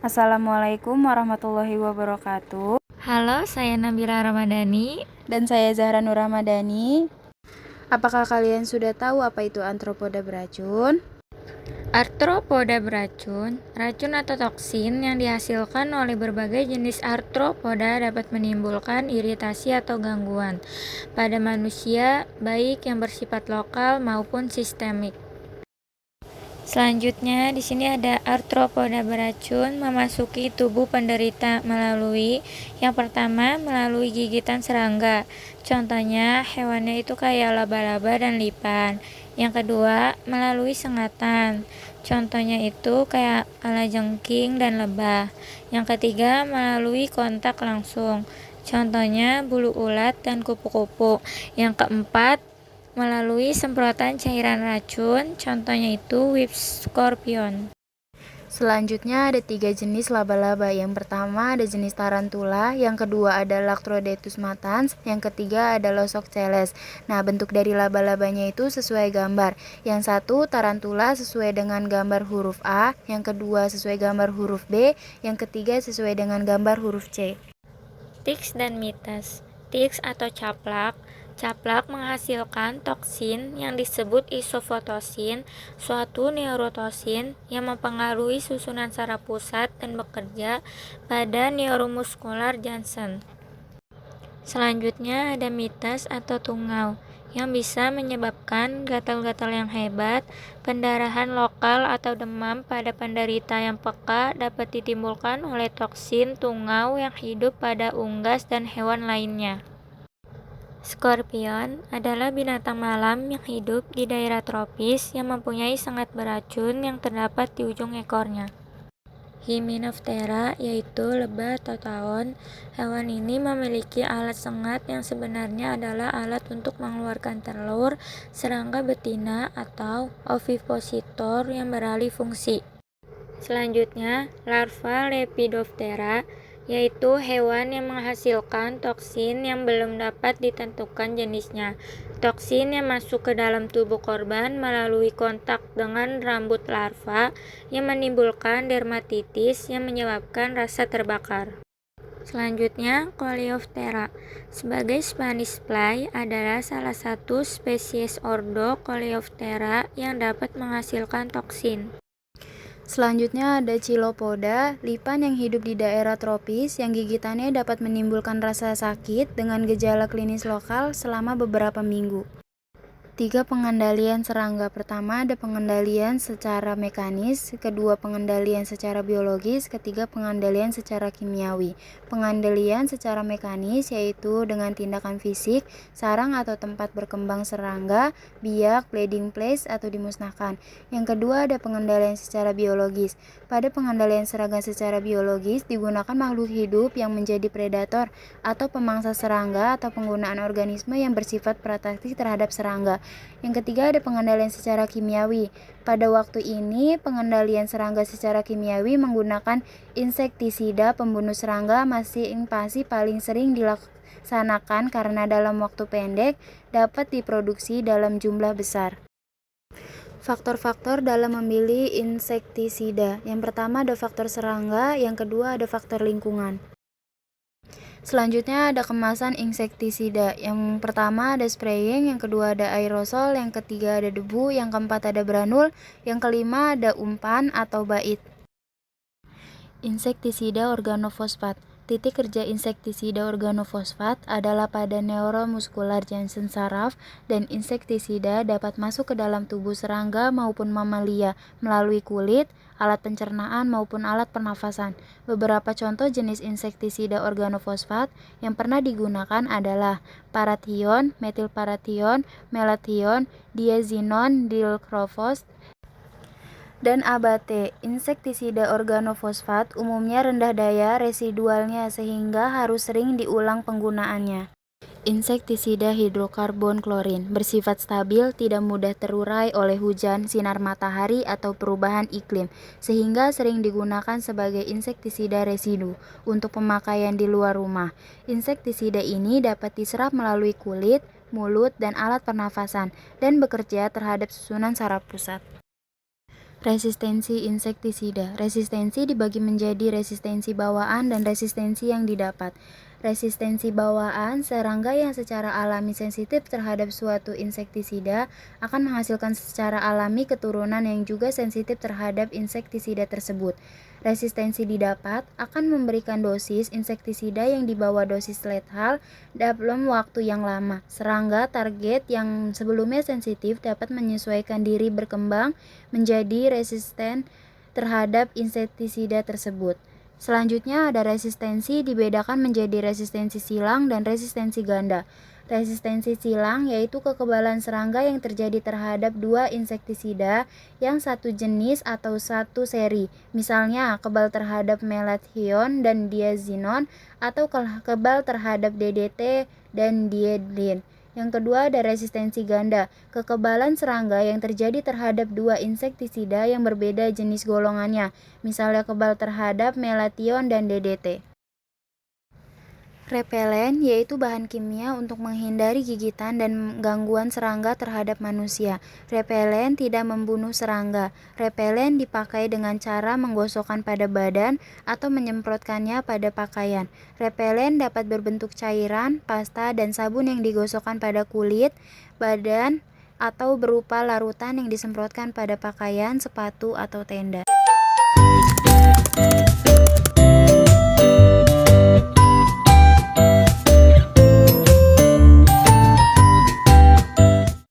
Assalamualaikum warahmatullahi wabarakatuh. Halo, saya Nabila Ramadhani. Dan saya Zahra Nur Ramadhani. Apakah kalian sudah tahu apa itu arthropoda beracun? Arthropoda beracun, racun atau toksin yang dihasilkan oleh berbagai jenis arthropoda dapat menimbulkan iritasi atau gangguan pada manusia, baik yang bersifat lokal maupun sistemik. Selanjutnya, di sini ada arthropoda beracun memasuki tubuh penderita melalui yang pertama melalui gigitan serangga. Contohnya, hewannya itu kayak laba-laba dan lipan. Yang kedua, melalui sengatan. Contohnya itu kayak kalajengking dan lebah. Yang ketiga, melalui kontak langsung. Contohnya bulu ulat dan kupu-kupu. Yang keempat, melalui semprotan cairan racun, contohnya itu whip scorpion. Selanjutnya ada 3 jenis laba-laba. Yang pertama ada jenis tarantula, yang kedua ada Lactrodectus matans, yang ketiga ada Losocceles. Nah, bentuk dari laba-labanya itu sesuai gambar. Yang satu tarantula sesuai dengan gambar huruf A, yang kedua sesuai gambar huruf B, yang ketiga sesuai dengan gambar huruf C. Tiks dan mitos. Tiks atau caplak. Caplak menghasilkan toksin yang disebut isofotosin, suatu neurotoksin yang mempengaruhi susunan saraf pusat dan bekerja pada neuromuskular Janssen. Selanjutnya ada mites atau tungau yang bisa menyebabkan gatal-gatal yang hebat, pendarahan lokal atau demam pada penderita yang peka dapat ditimbulkan oleh toksin tungau yang hidup pada unggas dan hewan lainnya. Scorpion adalah binatang malam yang hidup di daerah tropis yang mempunyai sengat beracun yang terdapat di ujung ekornya. Hymenoptera yaitu lebah atau tawon. Hewan ini memiliki alat sengat yang sebenarnya adalah alat untuk mengeluarkan telur serangga betina atau ovipositor yang beralih fungsi. Selanjutnya, larva Lepidoptera yaitu hewan yang menghasilkan toksin yang belum dapat ditentukan jenisnya. Toksin yang masuk ke dalam tubuh korban melalui kontak dengan rambut larva yang menimbulkan dermatitis yang menyebabkan rasa terbakar. Selanjutnya, Coleoptera. Sebagai Spanish fly adalah salah satu spesies ordo Coleoptera yang dapat menghasilkan toksin. Selanjutnya ada Chilopoda, lipan yang hidup di daerah tropis yang gigitannya dapat menimbulkan rasa sakit dengan gejala klinis lokal selama beberapa minggu. 3 pengendalian serangga. Pertama ada pengendalian secara mekanis, kedua pengendalian secara biologis, ketiga pengendalian secara kimiawi. Pengendalian secara mekanis yaitu dengan tindakan fisik, sarang atau tempat berkembang serangga, biak, bleeding place atau dimusnahkan. Yang kedua ada pengendalian secara biologis. Pada pengendalian serangga secara biologis digunakan makhluk hidup yang menjadi predator atau pemangsa serangga atau penggunaan organisme yang bersifat protektif terhadap serangga. Yang ketiga ada pengendalian secara kimiawi. Pada waktu ini pengendalian serangga secara kimiawi menggunakan insektisida pembunuh serangga masing-masing paling sering dilaksanakan karena dalam waktu pendek dapat diproduksi dalam jumlah besar. Faktor-faktor dalam memilih insektisida. Yang pertama ada faktor serangga, yang kedua ada faktor lingkungan. Selanjutnya ada kemasan insektisida. Yang pertama ada spraying, yang kedua ada aerosol, yang ketiga ada debu, yang keempat ada granul, yang kelima ada umpan atau bait. Insektisida organofosfat. Titik kerja insektisida organofosfat adalah pada neuromuskular Janssen saraf, dan insektisida dapat masuk ke dalam tubuh serangga maupun mamalia melalui kulit, alat pencernaan maupun alat pernafasan. Beberapa contoh jenis insektisida organofosfat yang pernah digunakan adalah parathion, metilparathion, melathion, diazinon, dichlorphos, dan abate. Insektisida organofosfat umumnya rendah daya residualnya sehingga harus sering diulang penggunaannya. Insektisida hidrokarbon klorin bersifat stabil, tidak mudah terurai oleh hujan, sinar matahari, atau perubahan iklim, sehingga sering digunakan sebagai insektisida residu untuk pemakaian di luar rumah. Insektisida ini dapat diserap melalui kulit, mulut, dan alat pernafasan, dan bekerja terhadap susunan saraf pusat. Resistensi insektisida. Resistensi dibagi menjadi resistensi bawaan dan resistensi yang didapat. Resistensi bawaan, serangga yang secara alami sensitif terhadap suatu insektisida akan menghasilkan secara alami keturunan yang juga sensitif terhadap insektisida tersebut. Resistensi didapat akan memberikan dosis insektisida yang di bawah dosis lethal dalam waktu yang lama. Serangga target yang sebelumnya sensitif dapat menyesuaikan diri berkembang menjadi resisten terhadap insektisida tersebut. Selanjutnya ada resistensi, dibedakan menjadi resistensi silang dan resistensi ganda. Resistensi silang yaitu kekebalan serangga yang terjadi terhadap dua insektisida yang satu jenis atau satu seri. Misalnya kebal terhadap melathion dan diazinon atau kebal terhadap DDT dan diethylene. Yang kedua ada resistensi ganda, kekebalan serangga yang terjadi terhadap dua insektisida yang berbeda jenis golongannya, misalnya kebal terhadap melathion dan DDT. Repelen yaitu bahan kimia untuk menghindari gigitan dan gangguan serangga terhadap manusia. Repelen tidak membunuh serangga. Repelen dipakai dengan cara menggosokkan pada badan atau menyemprotkannya pada pakaian. Repelen dapat berbentuk cairan, pasta, dan sabun yang digosokkan pada kulit, badan, atau berupa larutan yang disemprotkan pada pakaian, sepatu, atau tenda.